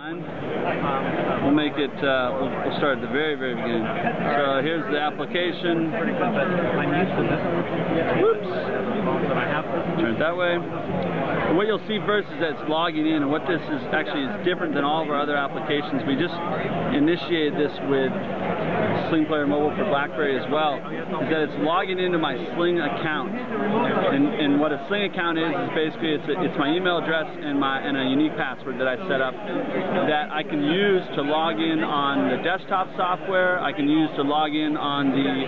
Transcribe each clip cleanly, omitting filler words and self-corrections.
We'll make it, we'll start at the very, very beginning. So here's the application. Whoops. Turn it that way. And what you'll see first is that it's logging in, and what this is actually is different than all of our other applications. We just initiated this with SlingPlayer Mobile for BlackBerry as well, is that it's logging into my Sling account. And what a Sling account is basically it's my email address and a unique password that I set up that I can use to log in on the desktop software. I can use to log in on the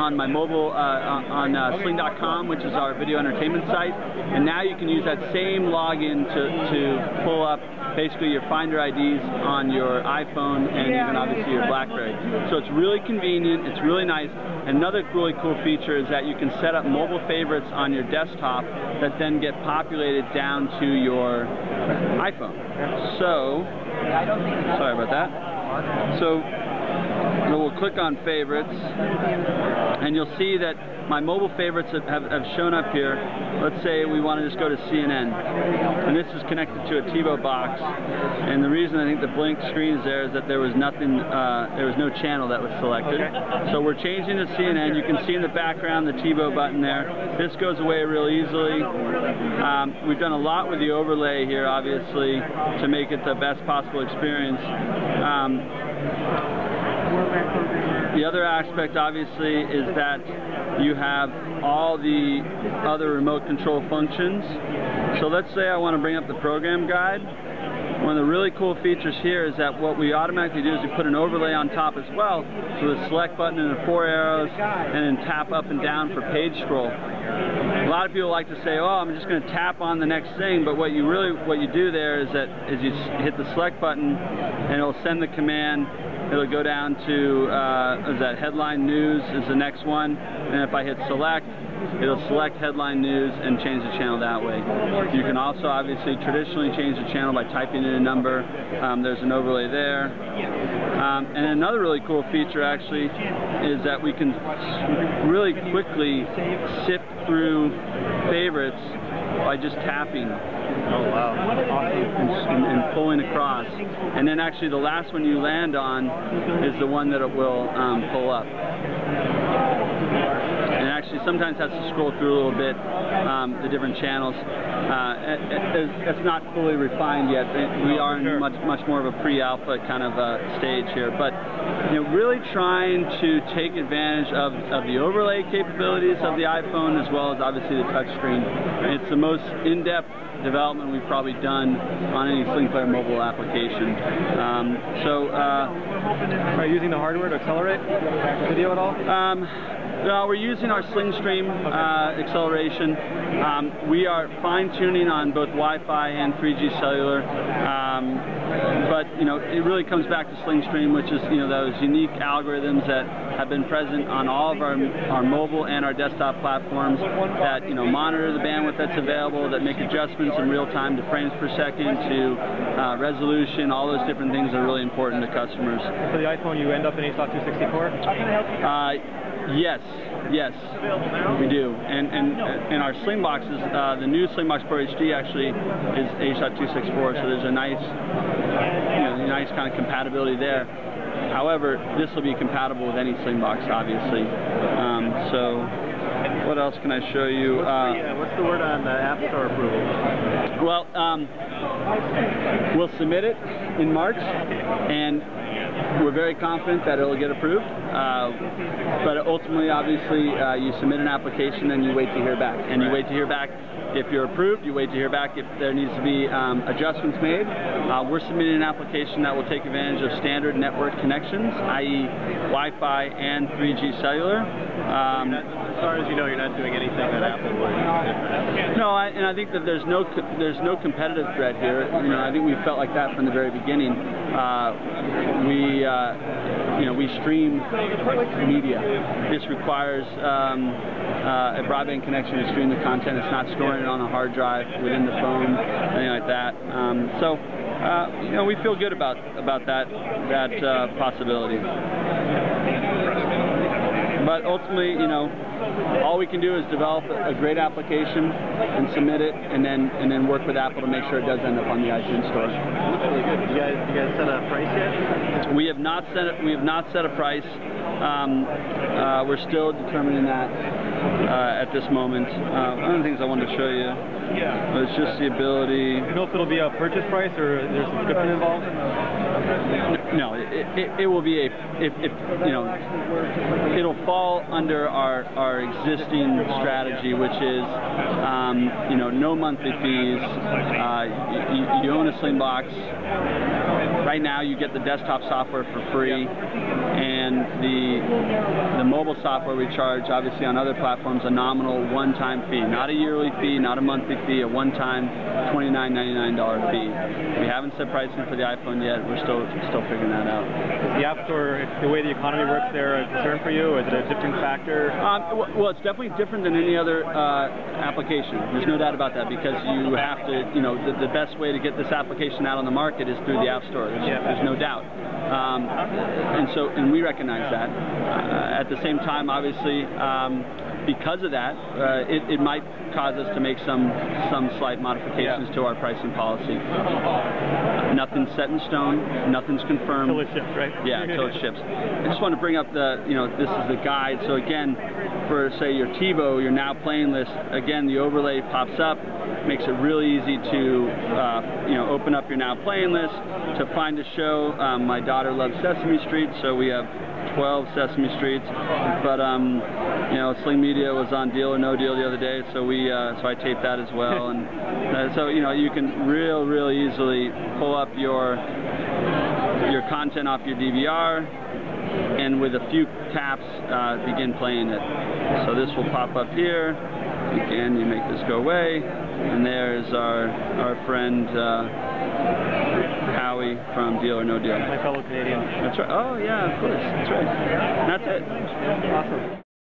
on my mobile on Sling.com, which is our video entertainment site. And now you can use that same login to pull up basically your Finder IDs on your iPhone and even obviously your BlackBerry. So it's really convenient, it's really nice. Another really cool feature is that you can set up mobile favorites on your desktop that then get populated down to your iPhone. So, sorry about that. So we'll click on favorites, and you'll see that my mobile favorites have shown up here. Let's say we want to just go to CNN, and this is connected to a TiVo box. And the reason I think the blink screen is there is that there was nothing, there was no channel that was selected. So we're changing to CNN. You can see in the background the TiVo button there. This goes away real easily. We've done a lot with the overlay here, obviously, to make it the best possible experience. The other aspect, obviously, is that you have all the other remote control functions. So let's say I want to bring up the program guide. One of the really cool features here is that what we automatically do is we put an overlay on top as well, so the select button and the 4 arrows, and then tap up and down for page scroll. A lot of people like to say, oh, I'm just going to tap on the next thing, but what you do there is you hit the select button and it'll send the command. It'll go down to, is that headline news is the next one, and if I hit select, it'll select headline news and change the channel that way. You can also obviously traditionally change the channel by typing in a number. There's an overlay there. And another really cool feature actually is that we can really quickly sift through favorites by just tapping. Oh wow, awesome. And pulling across. And then actually the last one you land on is the one that it will pull up. And actually sometimes has to scroll through a little bit, the different channels. It's not fully refined yet. We are in much more of a pre-alpha kind of stage here. But you know, really trying to take advantage of the overlay capabilities of the iPhone, as well as obviously the touchscreen. It's the most in-depth development we've probably done on any SlingPlayer Mobile application. Are you using the hardware to accelerate video at all? No, we're using our SlingStream acceleration. We are fine-tuning on both Wi-Fi and 3G cellular, but you know, it really comes back to SlingStream, which is, you know, those unique algorithms that have been present on all of our mobile and our desktop platforms that, you know, monitor the bandwidth that's available, that make adjustments in real time to frames per second, to resolution. All those different things are really important to customers. For the iPhone, you end up in H.264? Yes, we do. And our Sling boxes, the new Sling Box Pro HD actually is H.264, so there's a nice, you know, nice kind of compatibility there. However, this will be compatible with any Sling box, obviously. So, what else can I show you? What's the word on the App Store approval? Well, we'll submit it in March, and we're very confident that it'll get approved, but ultimately, obviously, you submit an application and you wait to hear back. And you wait to hear back if you're approved, you wait to hear back if there needs to be adjustments made. We're submitting an application that will take advantage of standard network connections, i.e. Wi-Fi and 3G cellular. As far as you know, you're not doing anything that Apple would do different. No, and I think that there's no competitive threat here. You know, I think we felt like that from the very beginning. You know, we stream media. This requires a broadband connection to stream the content. It's not storing it on a hard drive within the phone, anything like that. You know, we feel good about that possibility. But ultimately, you know, all we can do is develop a great application and submit it, and then work with Apple to make sure it does end up on the iTunes Store. That's really good. You guys set a price yet? We have not set a price. We're still determining that at this moment. One of the things I wanted to show you was just the ability. Do you know if it'll be a purchase price or is there subscription involved? No, it will be it'll fall under our existing strategy, which is no monthly fees. You own a Sling box. Right now, you get the desktop software for free, and the mobile software we charge, obviously on other platforms, a nominal one-time fee, not a yearly fee, not a monthly fee, a one-time $29.99 fee. We haven't set pricing for the iPhone yet. We're still figuring that out. Is the App Store, the way the economy works there, a concern for you? Is it a different factor? Well, it's definitely different than any other application. There's no doubt about that, because you have to, the best way to get this application out on the market is through the App Store. There's no doubt. And we recognize that. At the same time, obviously, because of that, it might cause us to make some slight modifications to our pricing policy. Nothing's set in stone. Nothing's confirmed. Till it ships, right? Yeah, till it ships. I just want to bring up this is the guide. So again, for say your TiVo, your Now Playing list, again the overlay pops up, makes it really easy to open up your Now Playing list, to find a show. My daughter loves Sesame Street, so we have 12 Sesame Streets, but Sling Media was on Deal or No Deal the other day, so so I taped that as well, and so you can real easily pull up your content off your DVR, and with a few taps begin playing it. So this will pop up here. Again, you make this go away, and there's our friend Howie from Deal or No Deal. My fellow Canadian. That's right. Oh yeah, of course. That's right. That's it. Awesome.